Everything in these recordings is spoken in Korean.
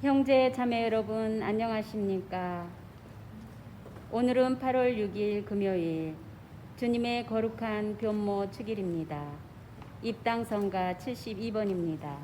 형제 자매 여러분 안녕하십니까? 오늘은 8월 6일 금요일 주님의 거룩한 변모 축일입니다. 입당성가 72번입니다.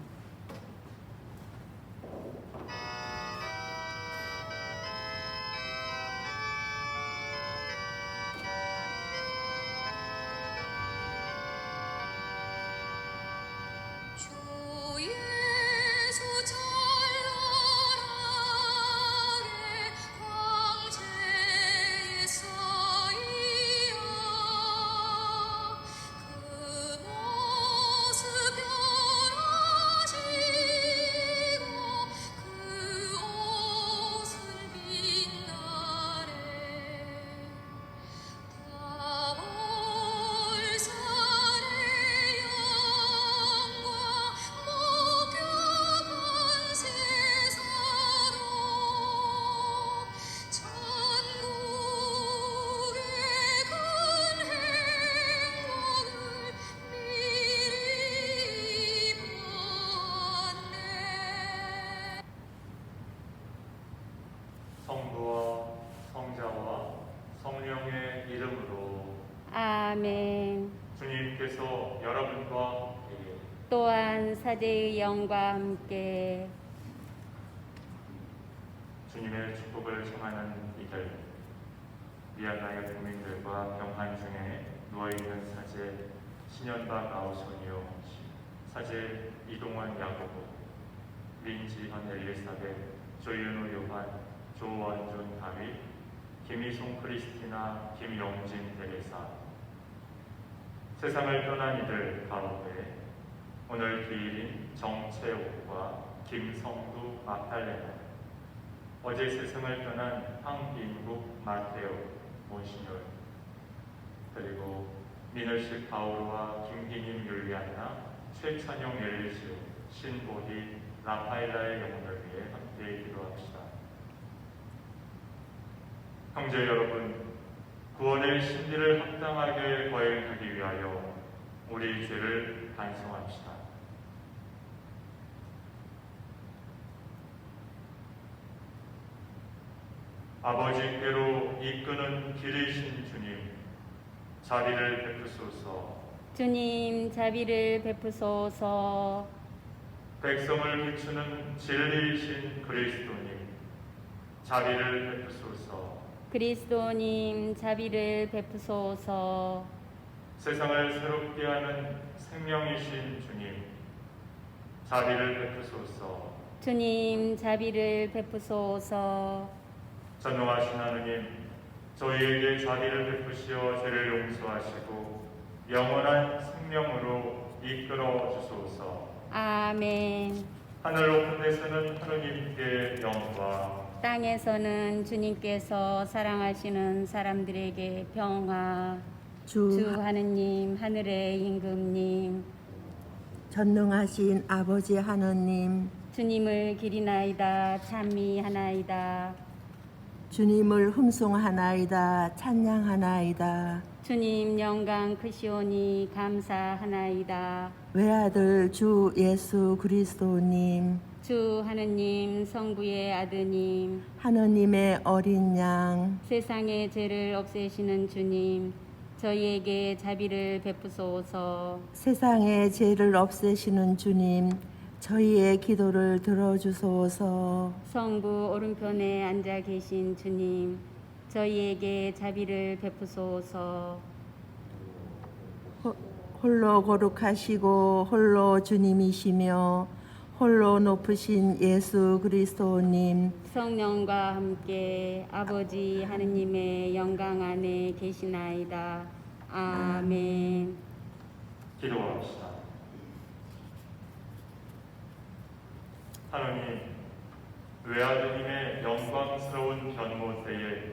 성부와 성자와 성령의 이름으로 아멘. 주님께서 여러분과 함께 또한 사제의 영과 함께 주님의 축복을 청하는 이들, 미얀마의 국민들과 병환 중에 누워있는 사제 신현박 아우소니오, 사제 이동환 야고보, 민지현 엘리사벳, 조윤우 요한, 조원준 다윗, 김희송 크리스티나, 김용진 대리사, 세상을 떠난 이들 가운데 오늘 기일인 정채옥과 김성두 마탈레나, 어제 세상을 떠난 황빈국 마테오 몬시뇰, 그리고 민을식 바오로와 김기님 율리안나, 최찬용 엘리시오, 신보디 라파엘라의 영혼을 위해 함께 기도합시다. 형제 여러분, 구원의 신비를 합당하게 거행하기 위하여 우리 죄를 반성합시다. 아버지께로 이끄는 길이신 주님, 자비를 베푸소서. 주님 자비를 베푸소서. 백성을 비추는 진리이신 그리스도님, 자비를 베푸소서. 그리스도님 자비를 베푸소서. 세상을 새롭게 하는 생명이신 주님, 자비를 베푸소서. 주님 자비를 베푸소서. 전능하신 하느님, 저희에게 자비를 베푸시어 죄를 용서하시고 영원한 생명으로 이끌어 주소서. 아멘. 하늘 높은 데서는 하느님께 영광, 땅에서는 주님께서 사랑하시는 사람들에게 평화. 주 하느님, 하늘의 임금님, 전능하신 아버지 하느님, 주님을 기리나이다 찬미하나이다. 주님을 흠송하나이다 찬양하나이다. 주님 영광 크시오니 감사하나이다. 외아들 주 예수 그리스도님, 주 하느님 성부의 아드님, 하느님의 어린 양, 세상의 죄를 없애시는 주님, 저희에게 자비를 베푸소서. 세상의 죄를 없애시는 주님, 저희의 기도를 들어주소서. 성부 오른편에 앉아 계신 주님, 저희에게 자비를 베푸소서. 홀로 거룩하시고 홀로 주님이시며 홀로 높으신 예수 그리스도님, 성령과 함께 아버지 하느님의 영광 안에 계시나이다. 아멘. 기도합시다. 하느님, 외아드님의 영광스러운 변모 때에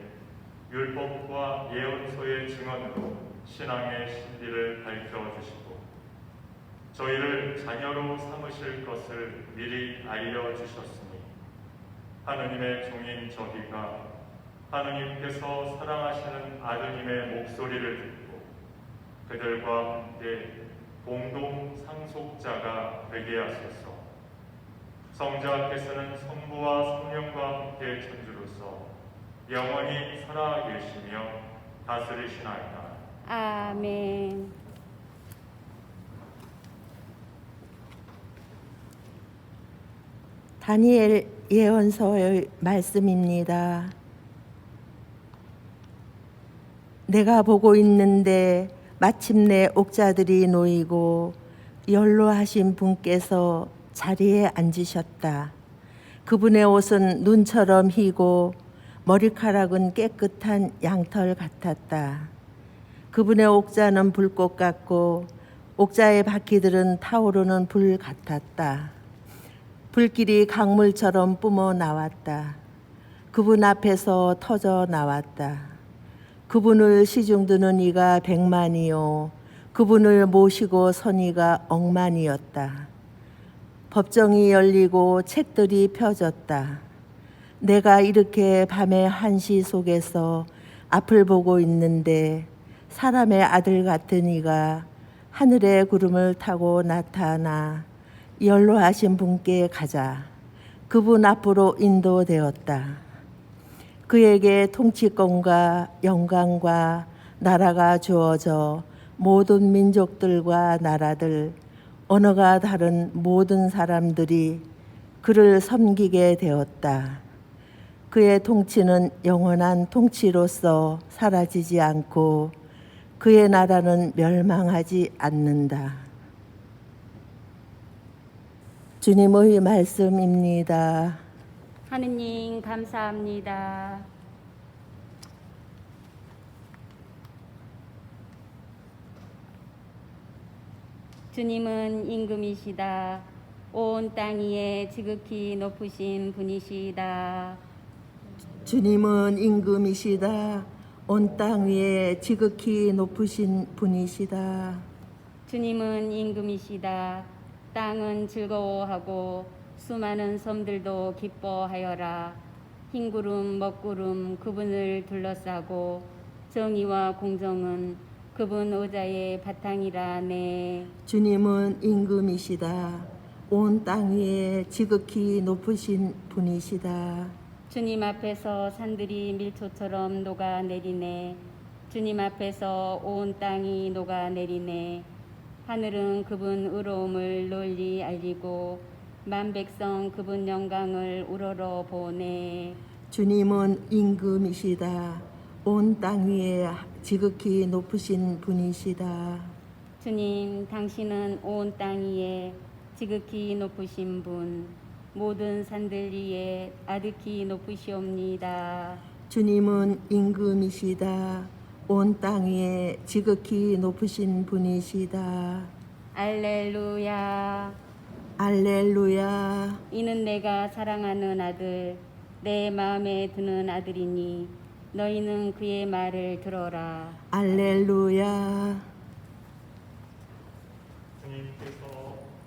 율법과 예언서의 증언으로 신앙의 신비를 밝혀주시고 저희를 자녀로 삼으실 것을 미리 알려주셨으니 하느님의 종인 저희가 하느님께서 사랑하시는 아드님의 목소리를 듣고 그들과 함께 공동 상속자가 되게 하소서. 성자께서는 성부와 성령과 함께 천주로서 영원히 살아 계시며 다스리시나이다. 아멘. 다니엘 예언서의 말씀입니다. 내가 보고 있는데 마침내 옥자들이 놓이고 연로하신 분께서 자리에 앉으셨다. 그분의 옷은 눈처럼 희고 머리카락은 깨끗한 양털 같았다. 그분의 옥자는 불꽃 같고 옥자의 바퀴들은 타오르는 불 같았다. 불길이 강물처럼 뿜어 나왔다. 그분 앞에서 터져 나왔다. 그분을 시중드는 이가 100만이요 그분을 모시고 선 이가 억만이었다. 법정이 열리고 책들이 펴졌다. 내가 이렇게 밤의 한시 속에서 앞을 보고 있는데 사람의 아들 같은 이가 하늘의 구름을 타고 나타나 연로하신 분께 가자. 그분 앞으로 인도되었다. 그에게 통치권과 영광과 나라가 주어져 모든 민족들과 나라들, 언어가 다른 모든 사람들이 그를 섬기게 되었다. 그의 통치는 영원한 통치로서 사라지지 않고 그의 나라는 멸망하지 않는다. 주님의 말씀입니다. 하느님 감사합니다. 주님은 임금이시다. 온 땅 위에 지극히 높으신 분이시다. 주님은 임금이시다. 온 땅 위에 지극히 높으신 분이시다. 주님은 임금이시다. 땅은 즐거워하고 수많은 섬들도 기뻐하여라. 흰 구름 먹구름 그분을 둘러싸고 정의와 공정은 그분 의자의 바탕이라네. 주님은 임금이시다. 온 땅 위에 지극히 높으신 분이시다. 주님 앞에서 산들이 밀초처럼 녹아내리네. 주님 앞에서 온 땅이 녹아내리네. 하늘은 그분 의로움을 널리 알리고 만백성 그분 영광을 우러러 보네. 주님은 임금이시다. 온 땅 위에 지극히 높으신 분이시다. 주님, 당신은 온 땅 위에 지극히 높으신 분, 모든 산들 위에 아득히 높으시옵니다. 주님은 임금이시다. 온 땅 위에 지극히 높으신 분이시다. 알렐루야. 알렐루야. 이는 내가 사랑하는 아들, 내 마음에 드는 아들이니 너희는 그의 말을 들어라. 알렐루야.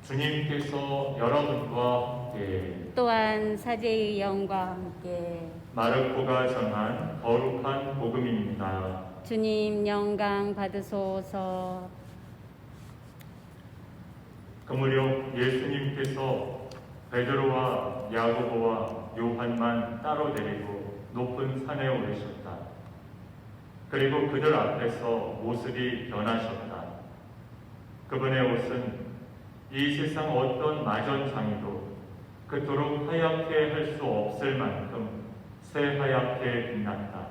주님께서 여러분과 함께 또한 사제의 영과 함께 마르코가 전한 거룩한 복음입니다. 주님 영광 받으소서. 그 무렵 예수님께서 베드로와 야고보와 요한만 따로 데리고 높은 산에 오르셨다. 그리고 그들 앞에서 모습이 변하셨다. 그분의 옷은 이 세상 어떤 마전장이도 그토록 하얗게 할 수 없을 만큼 새하얗게 빛났다.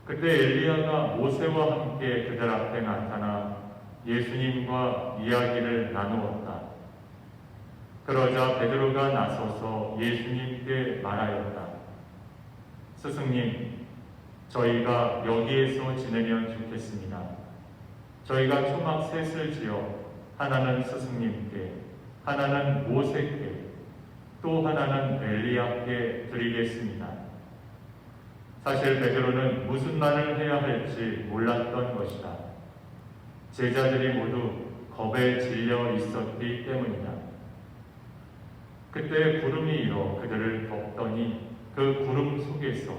그때 엘리야가 모세와 함께 그들 앞에 나타나 예수님과 이야기를 나누었다. 그러자 베드로가 나서서 예수님께 말하였다. 스승님, 저희가 여기에서 지내면 좋겠습니다. 저희가 초막 셋을 지어 하나는 스승님께, 하나는 모세께, 또 하나는 엘리야께 드리겠습니다. 사실 베드로는 무슨 말을 해야 할지 몰랐던 것이다. 제자들이 모두 겁에 질려 있었기 때문이다. 그때 구름이 일어 그들을 덮더니 그 구름 속에서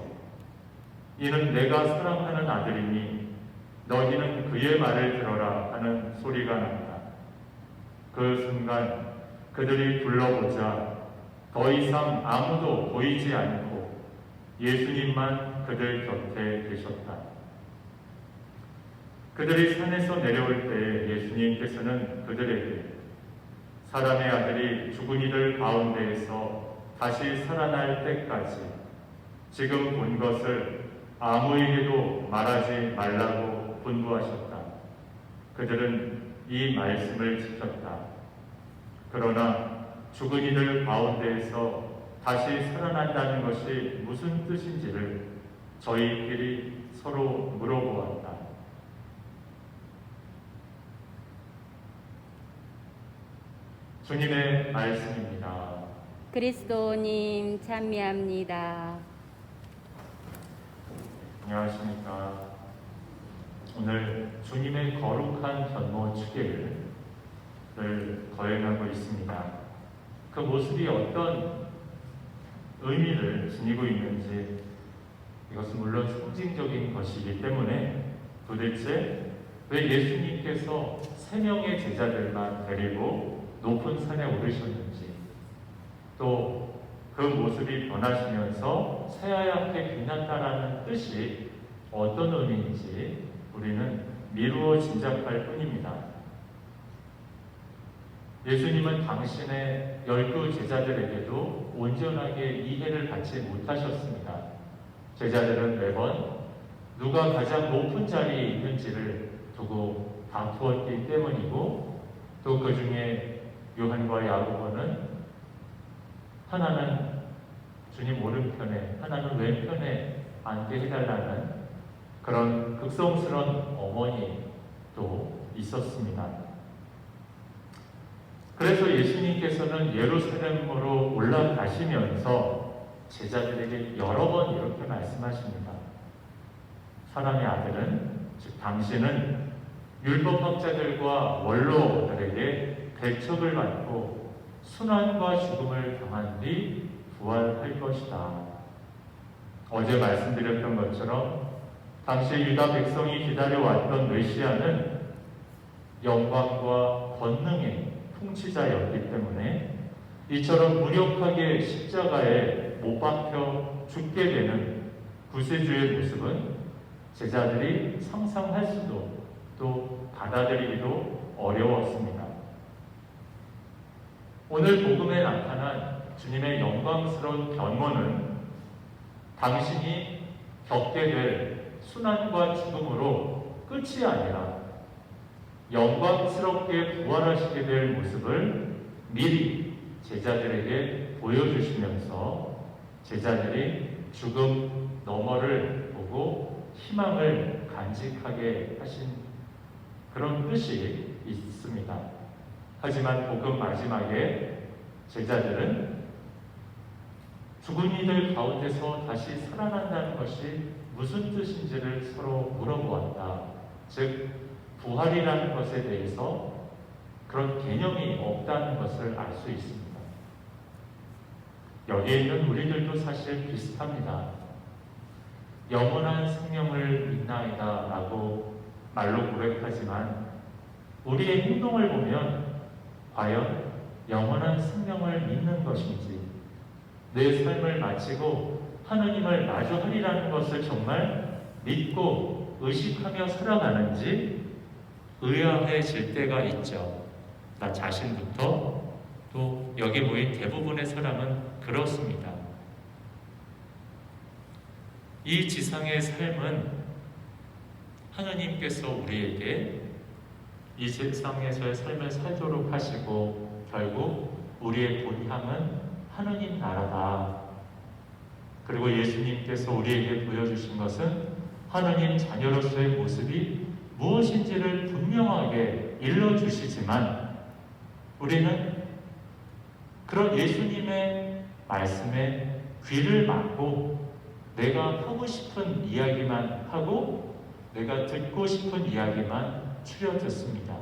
이는 내가 사랑하는 아들이니 너희는 그의 말을 들어라 하는 소리가 난다. 그 순간 그들이 둘러보자 더 이상 아무도 보이지 않고 예수님만 그들 곁에 계셨다. 그들이 산에서 내려올 때 예수님께서는 그들에게 사람의 아들이 죽은 이들 가운데에서 다시 살아날 때까지 지금 본 것을 아무에게도 말하지 말라고 분부하셨다. 그들은 이 말씀을 지켰다. 그러나 죽은 이들 가운데에서 다시 살아난다는 것이 무슨 뜻인지를 저희끼리 서로 물어보았다. 주님의 말씀입니다. 그리스도님 찬미합니다. 안녕하십니까. 오늘 주님의 거룩한 변모 축일을 거행하고 있습니다. 그 모습이 어떤 의미를 지니고 있는지, 이것은 물론 상징적인 것이기 때문에 도대체 왜 예수님께서 3명의 제자들만 데리고 높은 산에 오르셨는지, 또 그 모습이 변하시면서 새하얗게 빛났다라는 뜻이 어떤 의미인지 우리는 미루어 짐작할 뿐입니다. 예수님은 당신의 12 제자들에게도 온전하게 이해를 받지 못하셨습니다. 제자들은 매번 누가 가장 높은 자리에 있는지를 두고 다투었기 때문이고, 또 그 중에 요한과 야고보는 하나는 주님 오른편에, 하나는 왼편에 앉게 해달라는 그런 극성스러운 어머니도 있었습니다. 그래서 예수님께서는 예루살렘으로 올라가시면서 제자들에게 여러 번 이렇게 말씀하십니다. 사람의 아들은, 즉 당신은 율법학자들과 원로들에게 배척을 받고 순환과 죽음을 당한 뒤 부활할 것이다. 어제 말씀드렸던 것처럼 당시 유다 백성이 기다려왔던 메시아는 영광과 권능의 통치자였기 때문에 이처럼 무력하게 십자가에 못 박혀 죽게 되는 구세주의 모습은 제자들이 상상할 수도 또 받아들이기도 어려웠습니다. 오늘 복음에 나타난 주님의 영광스러운 변모는 당신이 겪게 될 순환과 죽음으로 끝이 아니라 영광스럽게 부활하시게 될 모습을 미리 제자들에게 보여주시면서 제자들이 죽음 너머를 보고 희망을 간직하게 하신 그런 뜻이 있습니다. 하지만 복음 마지막에 제자들은 죽은 이들 가운데서 다시 살아난다는 것이 무슨 뜻인지를 서로 물어보았다. 즉 부활이라는 것에 대해서 그런 개념이 없다는 것을 알 수 있습니다. 여기에 있는 우리들도 사실 비슷합니다. 영원한 생명을 믿나이다 라고 말로 고백하지만 우리의 행동을 보면 과연 영원한 생명을 믿는 것인지, 내 삶을 마치고 하느님을 마주하리라는 것을 정말 믿고 의식하며 살아가는지 의아해질 때가 있죠. 나 자신부터, 또 여기 모인 대부분의 사람은 그렇습니다. 이 지상의 삶은 하느님께서 우리에게 이 세상에서의 삶을 살도록 하시고 결국 우리의 본향은 하느님 나라다. 그리고 예수님께서 우리에게 보여주신 것은 하느님 자녀로서의 모습이 무엇인지를 분명하게 일러주시지만 우리는 그런 예수님의 말씀에 귀를 막고 내가 하고 싶은 이야기만 하고 내가 듣고 싶은 이야기만 추려 듣습니다.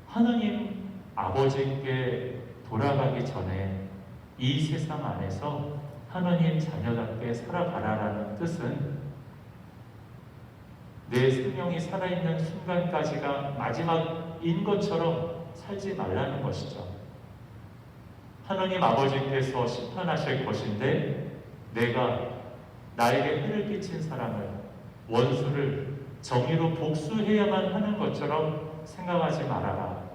하느님 아버지께 돌아가기 전에 이 세상 안에서 하느님 자녀답게 살아가라라는 뜻은 내 생명이 살아있는 순간까지가 마지막 것인 것처럼 살지 말라는 것이죠. 하나님 아버지께서 심판하실 것인데 내가 나에게 해를 끼친 사람을, 원수를 정의로 복수해야만 하는 것처럼 생각하지 말아라.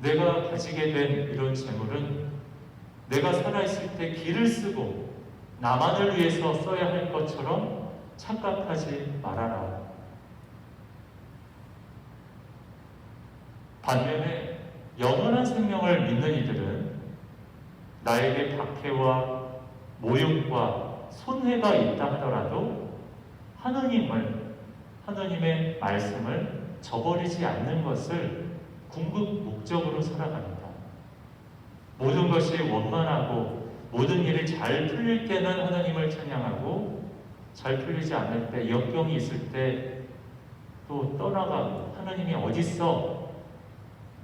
내가 가지게 된 이런 재물은 내가 살아있을 때 길을 쓰고 나만을 위해서 써야 할 것처럼 착각하지 말아라. 반면에 영원한 생명을 믿는 이들은 나에게 박해와 모욕과 손해가 있다 하더라도 하나님의 말씀을 저버리지 않는 것을 궁극 목적으로 살아갑니다. 모든 것이 원만하고 모든 일이 잘 풀릴 때는 하나님을 찬양하고 잘 풀리지 않을 때, 역경이 있을 때 또 떠나가고 하나님이 어딨어?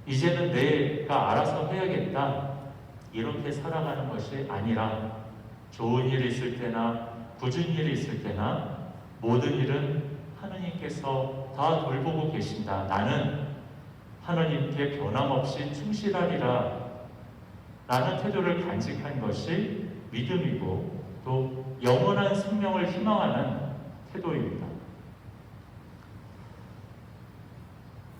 이제는 내가 알아서 해야겠다. 이렇게 살아가는 것이 아니라 좋은 일이 있을 때나 굳은 일이 있을 때나 모든 일은 하나님께서 다 돌보고 계신다. 나는 하나님께 변함없이 충실하리라. 라는 태도를 간직한 것이 믿음이고 또 영원한 생명을 희망하는 태도입니다.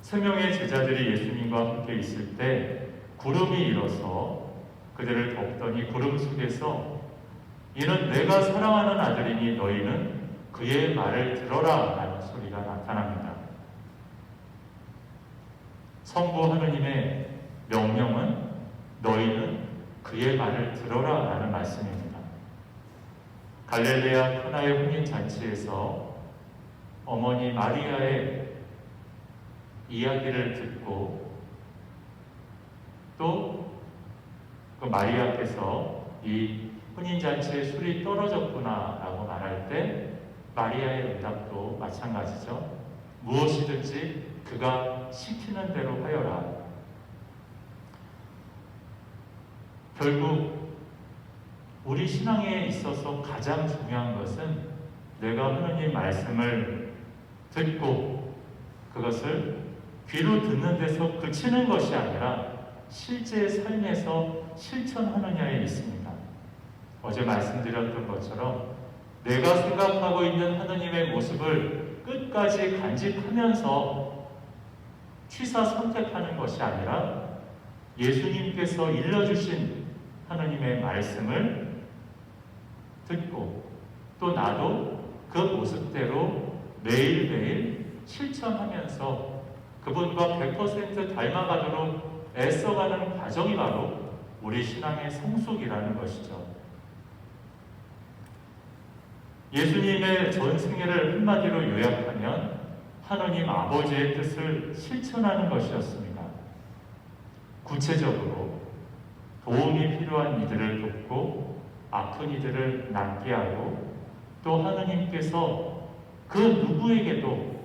세 명의 제자들이 예수님과 함께 있을 때 구름이 일어서 그들을 덮더니 구름 속에서 이는 내가 사랑하는 아들이니 너희는 그의 말을 들어라 라는 소리가 나타납니다. 성부 하느님의 명령은 너희는 그의 말을 들어라 라는 말씀입니다. 갈릴레아 카나의 혼인잔치에서 어머니 마리아의 이야기를 듣고 또 그 마리아께서 이 혼인잔치에 술이 떨어졌구나 라고 말할 때 마리아의 응답도 마찬가지죠. 무엇이든지 그가 시키는 대로 하여라. 결국 우리 신앙에 있어서 가장 중요한 것은 내가 하나님 말씀을 듣고 그것을 귀로 듣는 데서 그치는 것이 아니라 실제 삶에서 실천하느냐에 있습니다. 어제 말씀드렸던 것처럼 내가 생각하고 있는 하나님의 모습을 끝까지 간직하면서 취사 선택하는 것이 아니라 예수님께서 일러주신 하나님의 말씀을 듣고 또 나도 그 모습대로 매일매일 실천하면서 그분과 100% 닮아가도록 애써가는 과정이 바로 우리 신앙의 성숙이라는 것이죠. 예수님의 전 생애를 한마디로 요약하면 하나님 아버지의 뜻을 실천하는 것이었습니다. 구체적으로 도움이 필요한 이들을 돕고 아픈 이들을 낫게 하고 또 하나님께서 그 누구에게도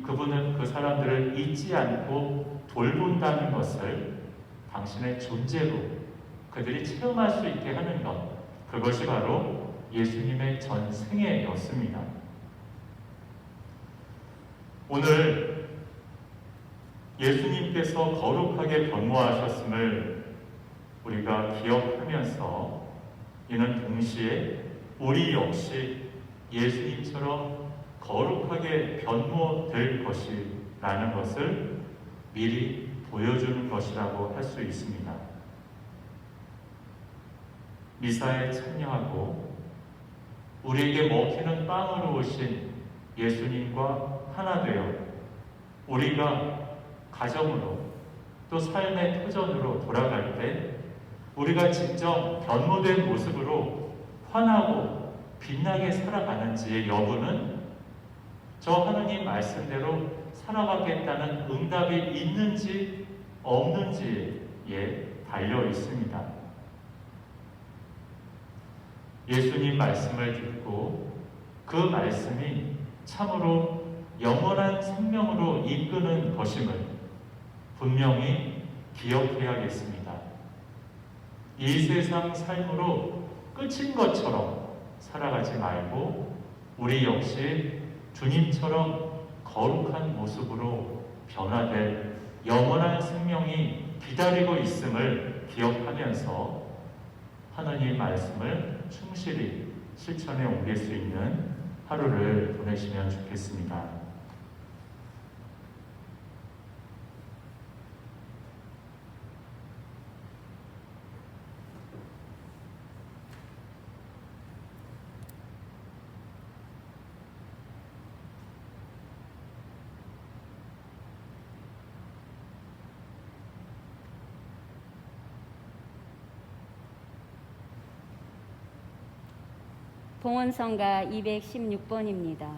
그분은 그 사람들을 잊지 않고 돌본다는 것을 당신의 존재로 그들이 체험할 수 있게 하는 것, 그것이 바로 예수님의 전 생애였습니다. 오늘 예수님께서 거룩하게 변모하셨음을 우리가 기억하면서 이는 동시에 우리 역시 예수님처럼 거룩하게 변모될 것이라는 것을 미리 보여주는 것이라고 할 수 있습니다. 미사에 참여하고 우리에게 먹히는 빵으로 오신 예수님과 하나 되어 우리가 가정으로 또 삶의 터전으로 돌아갈 때 우리가 진정 변모된 모습으로 환하고 빛나게 살아가는지의 여부는 저 하나님 말씀대로 살아가겠다는 응답이 있는지 없는지에 달려 있습니다. 예수님 말씀을 듣고 그 말씀이 참으로 영원한 생명으로 이끄는 것임을 분명히 기억해야겠습니다. 이 세상 삶으로 끝인 것처럼 살아가지 말고 우리 역시 주님처럼 거룩한 모습으로 변화될 영원한 생명이 기다리고 있음을 기억하면서 하나님 말씀을 충실히 실천에 옮길 수 있는 하루를 보내시면 좋겠습니다. 봉헌성가 216번입니다.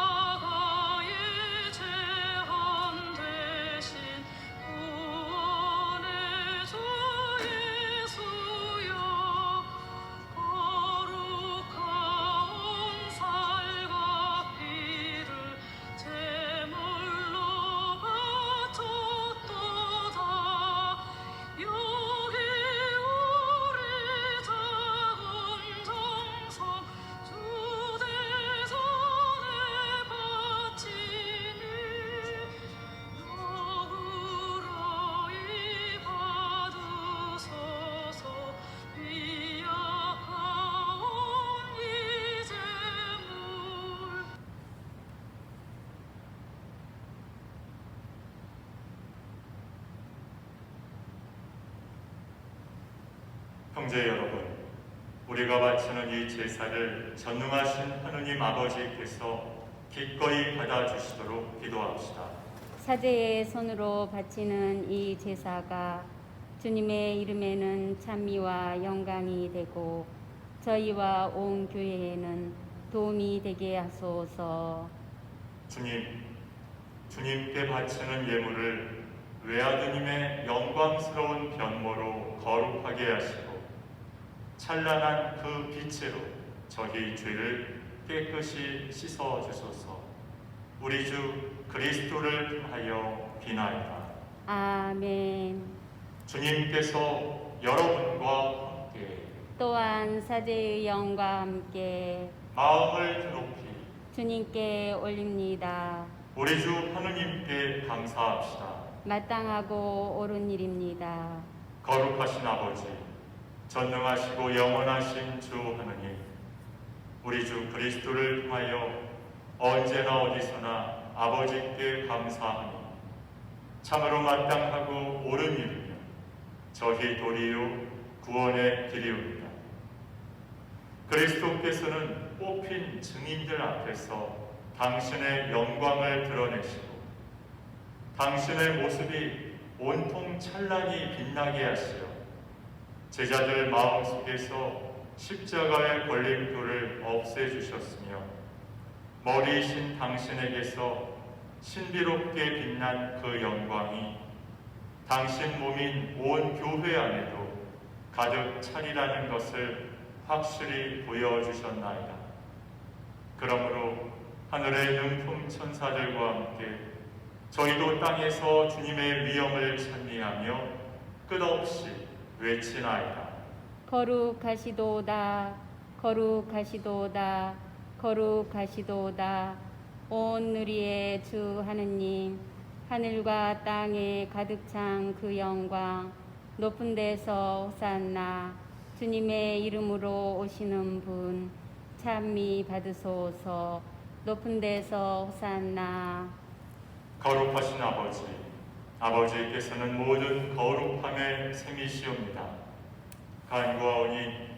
십자가의 제한 대신 구원의 주 예수여 거룩한 살과 피를 제물로 바쳤도다. 여기 우리 작은 정성 주 대전에 바치니 너그러이 받으소서. 비약하온 이 제물 형제 여러분, 우리가 바치는 이 제사를 전능하신 하느님 아버지께서 기꺼이 받아주시도록 기도합시다. 사제의 손으로 바치는 이 제사가 주님의 이름에는 찬미와 영광이 되고 저희와 온 교회에는 도움이 되게 하소서. 주님께 바치는 예물을 외아드님의 영광스러운 변모로 거룩하게 하시고 찬란한 그 빛으로 저희 죄를 깨끗이 씻어 주소서. 우리 주 그리스도를 통하여 비나이다. 아멘. 주님께서 여러분과 함께 또한 사제의 영과 함께 마음을 드높이 주님께 올립니다. 우리 주 하느님께 감사합시다. 마땅하고 옳은 일입니다. 거룩하신 아버지, 전능하시고 영원하신 주 하느님, 우리 주 그리스도를 통하여 언제나 어디서나 아버지께 감사하니 참으로 마땅하고 옳은 일이며 저희 도리요 구원의 길이옵니다. 그리스도께서는 뽑힌 증인들 앞에서 당신의 영광을 드러내시고 당신의 모습이 온통 찬란히 빛나게 하시어 제자들 마음속에서 십자가의 걸림돌을 없애주셨으며 머리이신 당신에게서 신비롭게 빛난 그 영광이 당신 몸인 온 교회 안에도 가득 차리라는 것을 확실히 보여주셨나이다. 그러므로 하늘의 능품 천사들과 함께 저희도 땅에서 주님의 위엄을 찬미하며 끝없이 외치나이다. 거룩하시도다, 거룩하시도다, 거룩하시도다. 온 누리의 주 하느님, 하늘과 땅에 가득 찬 그 영광, 높은 데서 호산나. 주님의 이름으로 오시는 분 찬미 받으소서. 높은 데서 호산나. 거룩하신 아버지, 아버지께서는 모든 거룩함의 셈이시옵니다. 간구하오니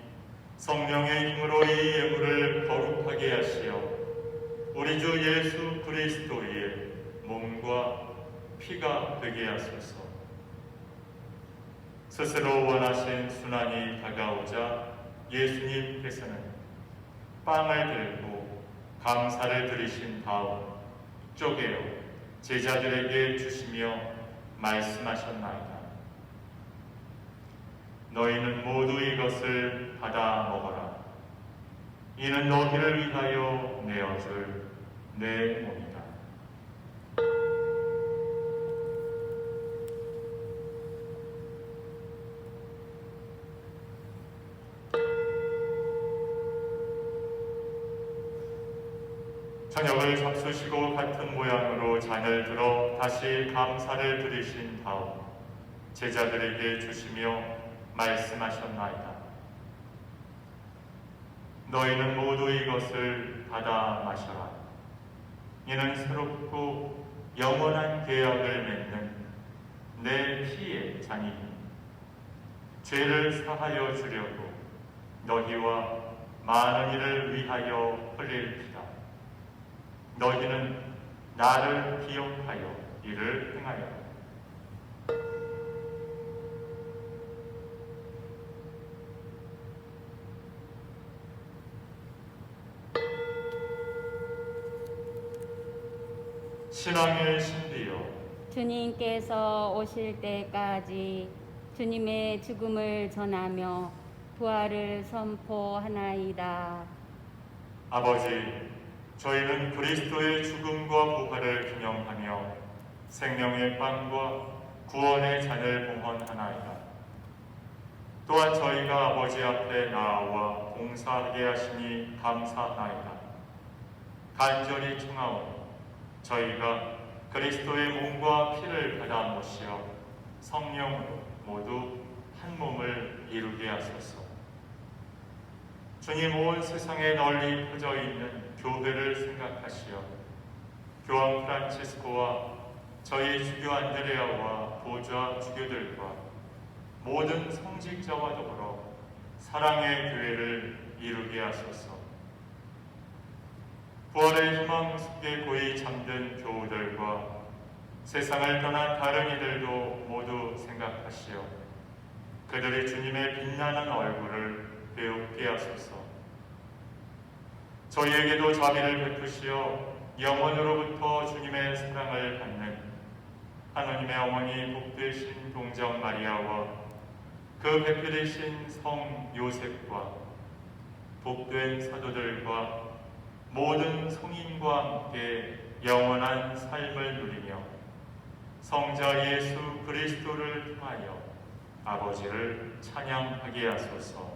성령의 힘으로 이 예물을 거룩하게 하시어 우리 주 예수 그리스도의 몸과 피가 되게 하소서. 스스로 원하신 순환이 다가오자 예수님께서는 빵을 들고 감사를 드리신 다음 쪼개어 제자들에게 주시며 말씀하셨나이다. 너희는 모두 이것을 받아 먹어라. 이는 너희를 위하여 내어줄 내 몸이다. 저녁을 잡수시고 같은 모양으로 잔을 들어 다시 감사를 드리신 다음 제자들에게 주시며 말씀하셨나이다. 너희는 모두 이것을 받아 마셔라. 이는 새롭고 영원한 계약을 맺는 내 피의 잔이니 죄를 사하여 주려고 너희와 많은 이를 위하여 흘릴 피다. 너희는 나를 기억하여 이를 행하여라. 신앙의 신비여, 주님께서 오실 때까지 주님의 죽음을 전하며 부활을 선포하나이다. 아버지, 저희는 그리스도의 죽음과 부활을 기념하며 생명의 빵과 구원의 잔을 봉헌하나이다. 또한 저희가 아버지 앞에 나아와 봉사하게 하시니 감사하나이다. 간절히 청하오니 저희가 그리스도의 몸과 피를 받아 모시어 성령으로 모두 한 몸을 이루게 하소서. 주님, 온 세상에 널리 퍼져 있는 교회를 생각하시어 교황 프란치스코와 저희 주교 안드레아와 보좌 주교들과 모든 성직자와 더불어 사랑의 교회를 이루게 하소서. 부활의 희망 속에 고이 잠든 교우들과 세상을 떠난 다른 이들도 모두 생각하시어 그들의 주님의 빛나는 얼굴을 배우게 하소서. 저희에게도 자비를 베푸시어 영원으로부터 주님의 사랑을 받는 하나님의 어머니 복되신 동정 마리아와 그 배필이신 성 요셉과 복된 사도들과 모든 성인과 함께 영원한 삶을 누리며 성자 예수 그리스도를 통하여 아버지를 찬양하게 하소서.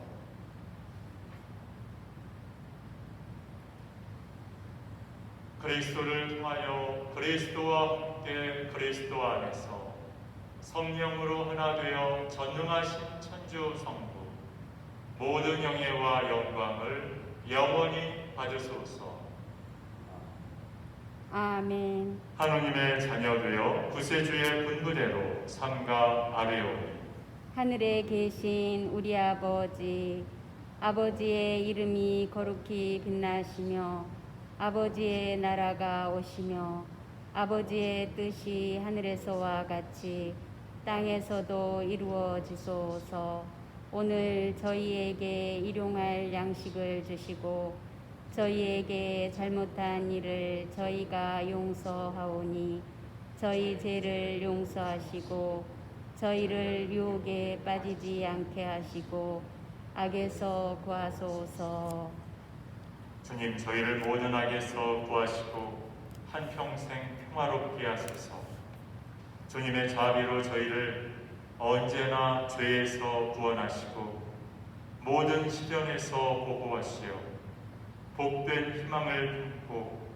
그리스도를 통하여 그리스도와 함께 그리스도 안에서 성령으로 하나 되어 전능하신 천주 성부 모든 영예와 영광을 영원히 받으소서. 아멘. 하느님의 자녀 되어 구세주의 분부대로 삼가 아뢰오니 하늘에 계신 우리 아버지, 아버지의 이름이 거룩히 빛나시며 아버지의 나라가 오시며 아버지의 뜻이 하늘에서와 같이 땅에서도 이루어지소서. 오늘 저희에게 일용할 양식을 주시고 저희에게 잘못한 일을 저희가 용서하오니 저희 죄를 용서하시고 저희를 유혹에 빠지지 않게 하시고 악에서 구하소서. 주님, 저희를 모든 악에서 구하시고 한평생 평화롭게 하소서. 주님의 자비로 저희를 언제나 죄에서 구원하시고 모든 시련에서 보호하시어 복된 희망을 품고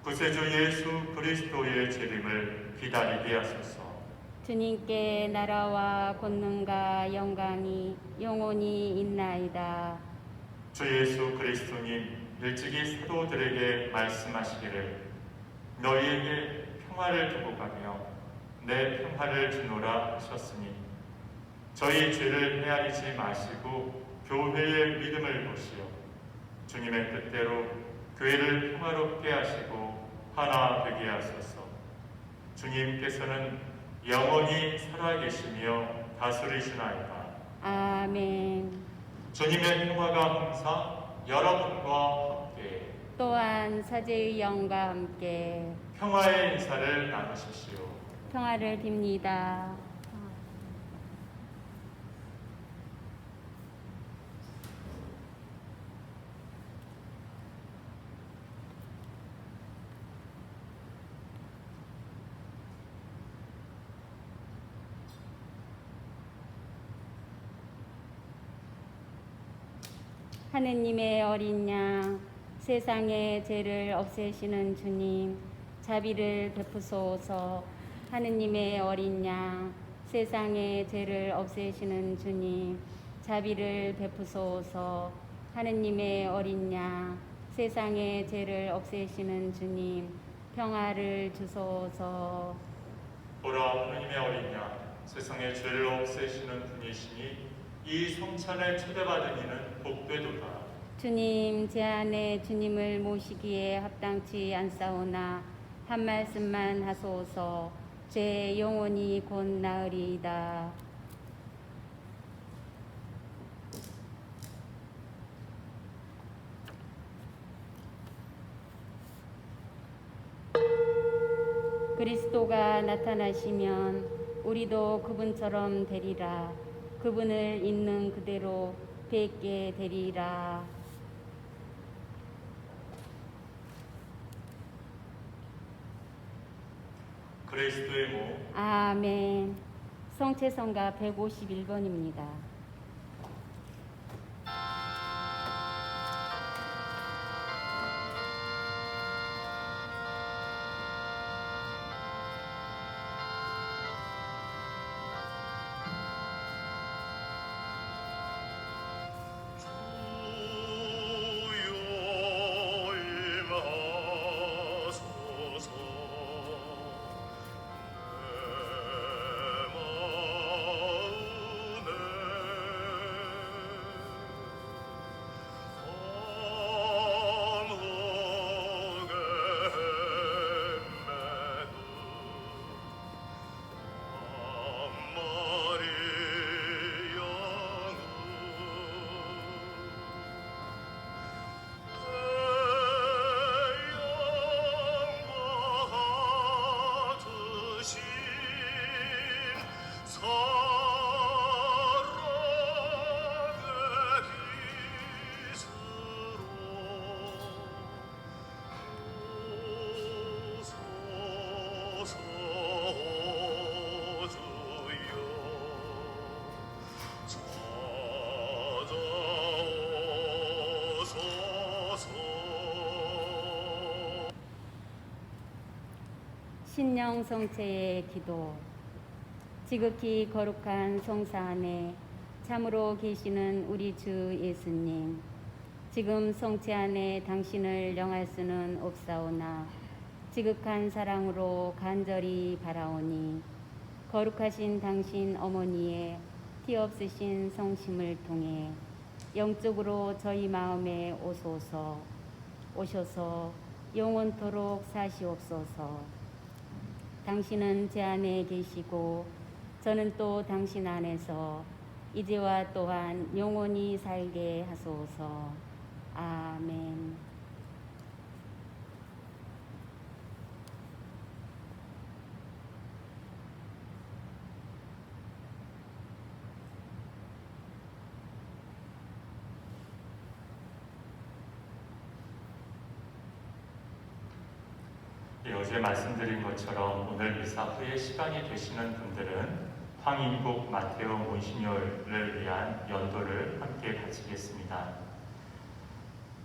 구세주 예수 그리스도의 재림을 기다리게 하소서. 주님께 나라와 권능과 영광이 영원히 있나이다. 주 예수 그리스도님, 일찍이 사도들에게 말씀하시기를 너희에게 평화를 두고 가며 내 평화를 주노라 하셨으니 저희 죄를 헤아리지 마시고 교회의 믿음을 보시어 주님의 뜻대로 교회를 평화롭게 하시고 하나 되게 하소서. 주님께서는 영원히 살아계시며 다스리시나이다. 아멘. 주님의 평화가 항상 여러분과 함께 또한 사제의 영과 함께 평화의 인사를 나누십시오. 평화를 빕니다. 하느님의 어린 양, 세상의 죄를 없애시는 주님, 자비를 베푸소서. 하느님의 어린 양, 세상의 죄를 없애시는 주님, 자비를 베푸소서. 하느님의 어린 양, 세상의 죄를 없애시는 주님, 평화를 주소서. 보라, 하느님의 어린 양, 세상의 죄를 없애시는 분이시니 이 성찬에 초대받은 이는 복되도다. 주님, 제 안에 주님을 모시기에 합당치 않사오나 한 말씀만 하소서. 제 영혼이 곧 나으리이다. 그리스도가 나타나시면 우리도 그분처럼 되리라. 그분을 있는 그대로 뵙게 되리라. 그리스도의 몸, 아멘. 성채성가 151번입니다. 신령 성체의 기도. 지극히 거룩한 성사 안에 참으로 계시는 우리 주 예수님, 지금 성체 안에 당신을 영할 수는 없사오나 지극한 사랑으로 간절히 바라오니 거룩하신 당신 어머니의 티 없으신 성심을 통해 영적으로 저희 마음에 오셔서 영원토록 사시옵소서. 당신은 제 안에 계시고 저는 또 당신 안에서 이제와 또한 영원히 살게 하소서. 아멘. 어제 말씀드린 것처럼 오늘 미사 후에 시간이 되시는 분들은 황인국 마테오 몬시뇰을 위한 연도를 함께 바치겠습니다.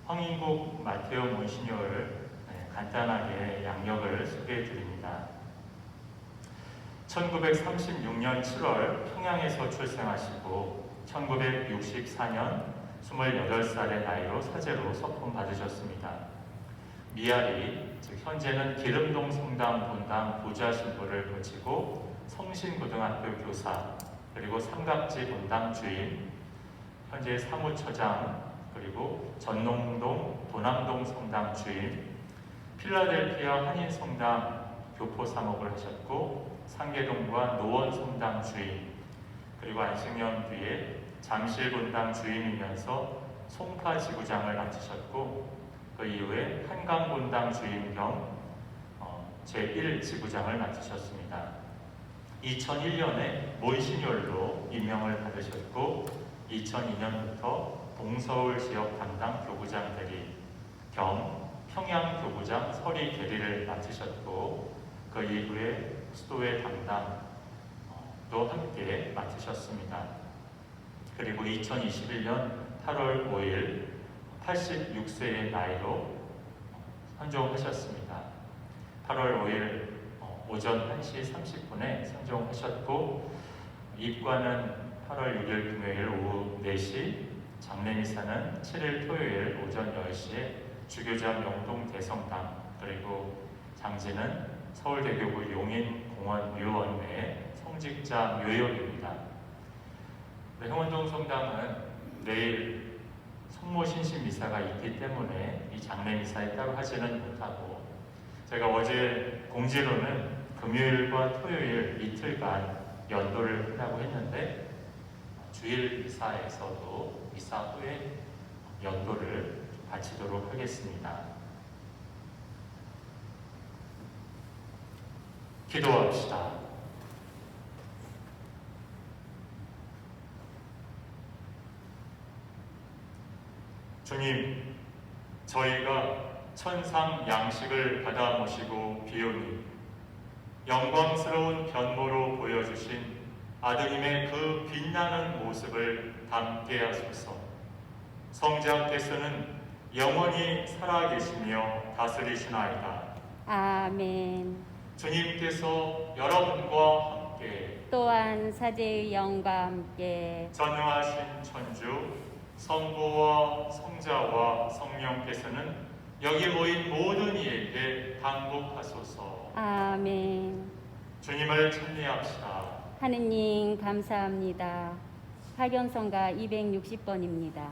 황인국 마테오 몬시뇰을 간단하게 양력을 소개해 드립니다. 1936년 7월 평양에서 출생하시고 1964년 28살의 나이로 사제로 서품 받으셨습니다. 미아리, 즉 현재는 기름동 성당 본당 보좌 신부를 거치고 성신고등학교 교사, 그리고 삼각지 본당 주임, 현재 사무처장, 그리고 전농동 도남동 성당 주임, 필라델피아 한인성당 교포 사목을 하셨고 상계동과 노원 성당 주임, 그리고 안식년 뒤에 잠실 본당 주임이면서 송파 지구장을 맡으셨고 그 이후에 한강 본당 주임 겸 제1지구장을 맡으셨습니다. 2001년에 몬시뇰로 임명을 받으셨고 2002년부터 동서울 지역 담당 교구장 대리 겸 평양 교구장 서리 대리를 맡으셨고 그 이후에 수도회 담당도 함께 맡으셨습니다. 그리고 2021년 8월 5일 86세의 나이로 선종하셨습니다. 8월 5일 오전 1시 30분에 선종하셨고 입관은 8월 6일 금요일 오후 4시, 장례미사는 7일 토요일 오전 10시에 주교장 영동 대성당, 그리고 장지는 서울대교구 용인공원묘원 내 성직자 묘역입니다. 행원동 성당은 내일 성모신신 미사가 있기 때문에 이 장례미사에 따로 하지는 못하고, 제가 어제 공지로는 금요일과 토요일 이틀간 연도를 한다고 했는데 주일 미사에서도 미사 후에 연도를 바치도록 하겠습니다. 기도합시다. 주님, 저희가 천상 양식을 받아 모시고 비우니 영광스러운 변모로 보여주신 아드님의 그 빛나는 모습을 담게 하소서. 성자께서는 영원히 살아계시며 다스리시나이다. 아멘. 주님께서 여러분과 함께 또한 사제의 영과 함께 전능하신 천주 성부와 성자와 성령께서는 여기 모인 모든 이에게 당복하소서. 아멘. 주님을 찬미합시다. 하느님 감사합니다. 파견성가 260번입니다.